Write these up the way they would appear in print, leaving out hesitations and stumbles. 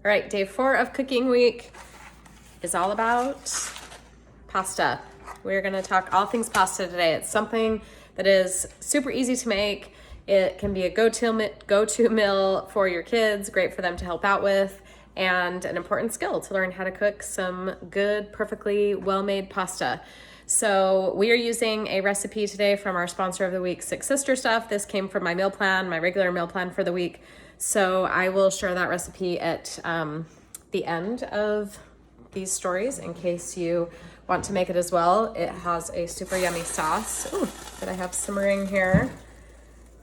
All right, day 4 of cooking week is all about pasta. We're gonna talk all things pasta today. It's something that is super easy to make. It can be a go-to meal for your kids, great for them to help out with, and an important skill to learn how to cook some good, perfectly well-made pasta. So we are using a recipe today from our sponsor of the week, Six Sister Stuff. This came from my meal plan, my regular meal plan for the week. So I will share that recipe at the end of these stories in case you want to make it as well. It has a super yummy sauce that I have simmering here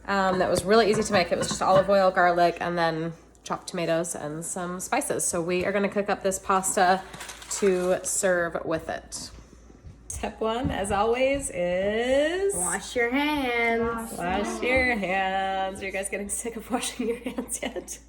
that was really easy to make. It was just olive oil, garlic, and then chopped tomatoes and some spices. So we are gonna cook up this pasta to serve with it. Step 1, as always, is wash your hands. Wash your hands. Are you guys getting sick of washing your hands yet?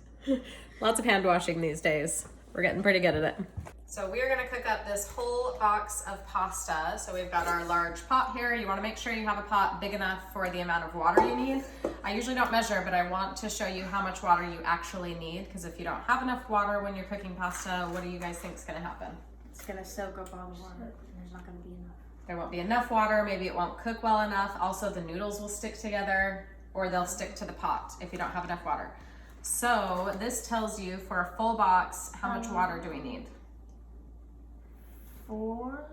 Lots of hand washing these days. We're getting pretty good at it. So we are gonna cook up this whole box of pasta. So we've got our large pot here. You wanna make sure you have a pot big enough for the amount of water you need. I usually don't measure, but I want to show you how much water you actually need, because if you don't have enough water when you're cooking pasta, what do you guys think is gonna happen? It's gonna soak up all the water. There's not gonna be enough. There won't be enough water, maybe it won't cook well enough. Also, the noodles will stick together, or they'll stick to the pot if you don't have enough water. So this tells you for a full box, how much water do we need? 4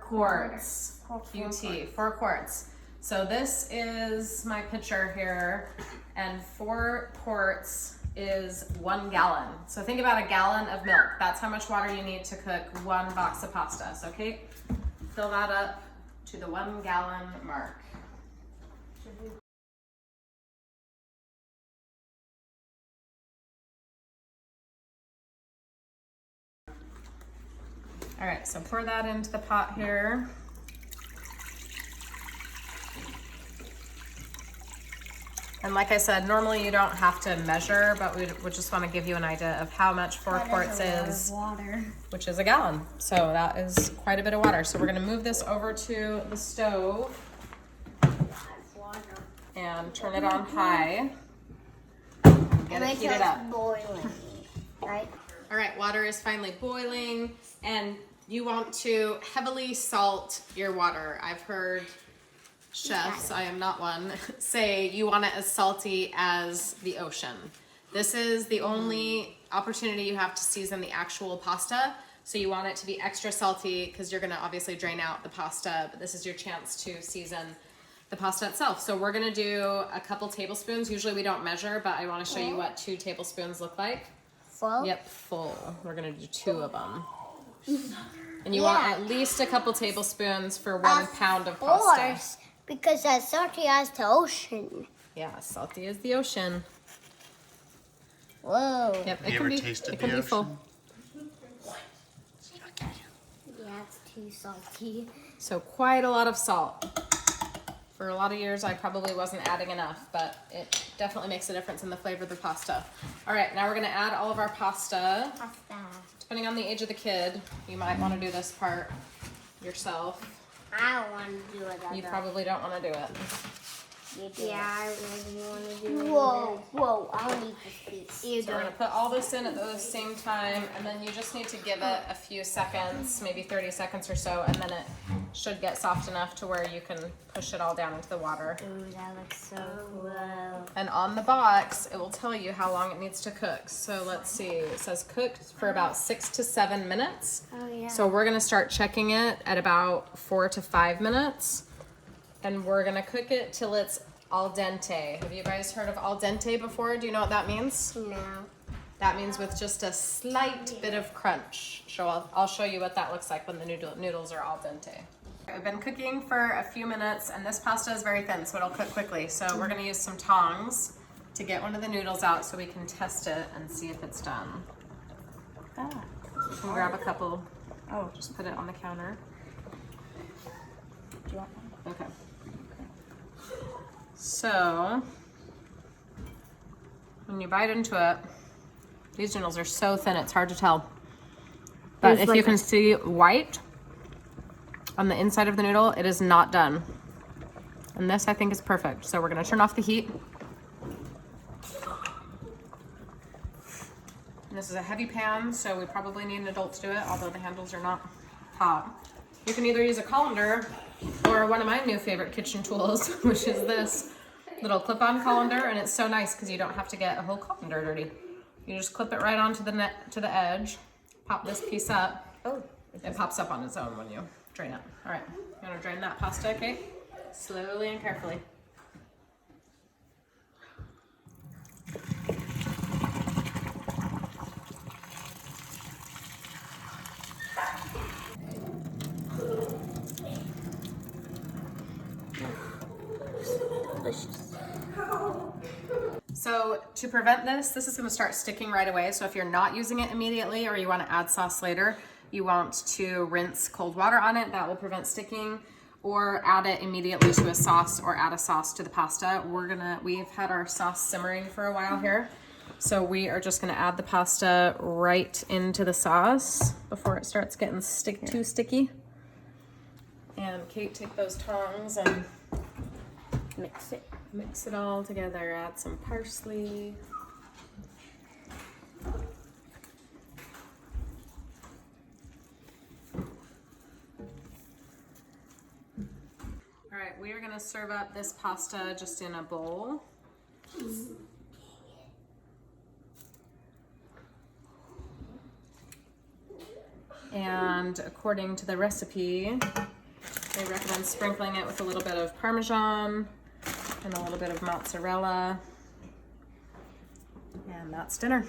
quarts. QT, 4 quarts. So this is my pitcher here, and 4 quarts is 1 gallon. So think about a gallon of milk. That's how much water you need to cook 1 box of pasta. So Kate, fill that up to the 1 gallon mark. All right, so pour that into the pot here. And like I said, normally you don't have to measure, but we just want to give you an idea of how much 4 quarts is, water. which is a gallon. So that is quite a bit of water. So we're going to move this over to the stove and turn it on high. Get it heated up. Boiling, right? All right, water is finally boiling, and you want to heavily salt your water. I've heard chefs, I am not one, say you want it as salty as the ocean. This is the only opportunity you have to season the actual pasta. So you want it to be extra salty because you're gonna obviously drain out the pasta, but this is your chance to season the pasta itself. So we're gonna do a couple tablespoons. Usually we don't measure, but I wanna show you what 2 tablespoons look like. Full? Yep, full. We're gonna do 2 of them. And you want at least a couple tablespoons for 1 pound of pasta. Course, because as salty as the ocean. Yeah, salty as the ocean. Whoa. Yep, You ever tasted the full. Yeah, it's too salty. So quite a lot of salt. For a lot of years, I probably wasn't adding enough, but it definitely makes a difference in the flavor of the pasta. All right, now we're gonna add all of our pasta. Depending on the age of the kid, you might wanna do this part yourself. I don't want to do it. You probably don't wanna do it. Yeah, I really want to do it. Whoa, I don't need this piece. So we're gonna put all this in at the same time, and then you just need to give it a few seconds, maybe 30 seconds or so, and then it should get soft enough to where you can push it all down into the water. Ooh, that looks so cool. And on the box, it will tell you how long it needs to cook. So let's see, it says cooked for about 6 to 7 minutes. Oh, yeah. So we're gonna start checking it at about 4 to 5 minutes. And we're gonna cook it till it's al dente. Have you guys heard of al dente before? Do you know what that means? No. That means with just a slight bit of crunch. So I'll show you what that looks like when the noodles are al dente. We've been cooking for a few minutes, and this pasta is very thin, so it'll cook quickly. So we're gonna use some tongs to get one of the noodles out so we can test it and see if it's done. You can grab a couple. Oh, just put it on the counter. Do you want one? Okay. So, when you bite into it, these noodles are so thin it's hard to tell. But if you can see white on the inside of the noodle, it is not done. And this, I think, is perfect. So we're gonna turn off the heat. And this is a heavy pan, so we probably need an adult to do it, although the handles are not top. You can either use a colander or one of my new favorite kitchen tools, which is this little clip-on colander, and it's so nice because you don't have to get a whole colander dirty. You just clip it right onto the edge, pop this piece up. Oh. It pops up on its own when you drain it. All right, you want to drain that pasta, Kate? Slowly and carefully. Delicious. So to prevent this is going to start sticking right away. So if you're not using it immediately or you want to add sauce later, you want to rinse cold water on it. That will prevent sticking, or add it immediately to a sauce or add a sauce to the pasta. We've had our sauce simmering for a while here. So we are just gonna add the pasta right into the sauce before it starts getting too sticky. And Kate, take those tongs and mix it all together. Add some parsley. All right, we are gonna serve up this pasta just in a bowl. And according to the recipe, they recommend sprinkling it with a little bit of Parmesan and a little bit of mozzarella. And that's dinner.